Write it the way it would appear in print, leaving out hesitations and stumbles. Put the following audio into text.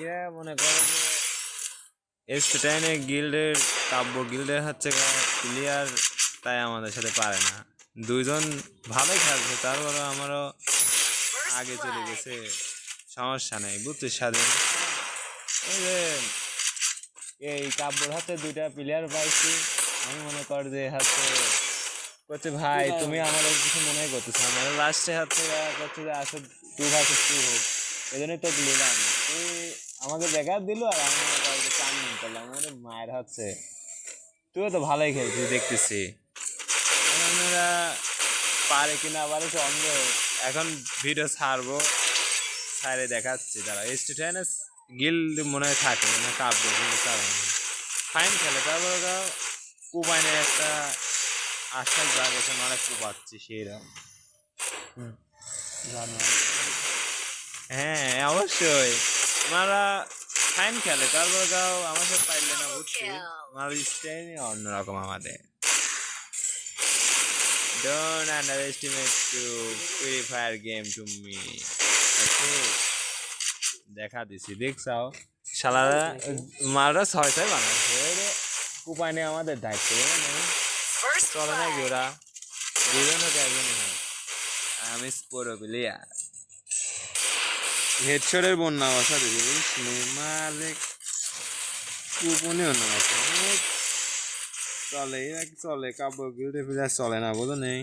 এরা মনে করে যে এস্টেটাইনে গিল্ডের কাব্য গিল্ডের হচ্ছে প্লেয়ার, তাই আমাদের সাথে পারে না। দুইজন ভালোই খেলছে, তারপরে আমারও আগে চলে গেছে, সমস্যা নেই, বুঝছিস স্বাধীন। এই যে এই কাব্যর হাতে দুইটা প্লেয়ার পাইছি, আমি মনে কর যে হচ্ছে করছে ভাই তুমি আমাদের কিছু মনে করতেছো, আমার লাস্টে হচ্ছে করছে যে আসলে 2 vs 2 হোক, এই জন্যই তো নিলাম। তুই আমাকে ব্যাকআপ দিল আর আমি মনে কর যে টার্নিং করলাম, আমাদের মায়ের হচ্ছে তুইও তো ভালোই খেলছিস দেখতেছি। আমরা পারে কিনা পারে সন্দেহ। এখন ভিডিও ছাড়বো, ছাড়ে দেখাচ্ছি তারা স্টেটাস গিল্ড মনে হয় থাকে মানে কাব্য, কিন্তু কারণ ফাইন খেলে। তারপরে কুবাইনে একটা আশ্বাস জাগেছে, মানে কুপাচ্ছি সেইরকম। হ্যাঁ অবশ্যই, ওনারা ফাইন খেলে, তারপরে আমার সাথে পাইলে না, বুঝছি আমার স্টাইল অন্যরকম। আমাদের don't underestimate to Free Fire game to me. দেখা দিছি দেখছাও, শালারা মালরা 6-6 বানাচ্ছে, কুপাইনে আমাদের দায়িত্ব চলে নাকি ওরা দুজনে তো একজনই হয়। আমি স্পোরো প্লেয়ার হেডশটের বন্যা বসা দিস মালে কুপনে অন্য আছে চলে, এরা চলে কাব্য গিল্ডে প্লেয়ার চলে না, বোঝো নেই।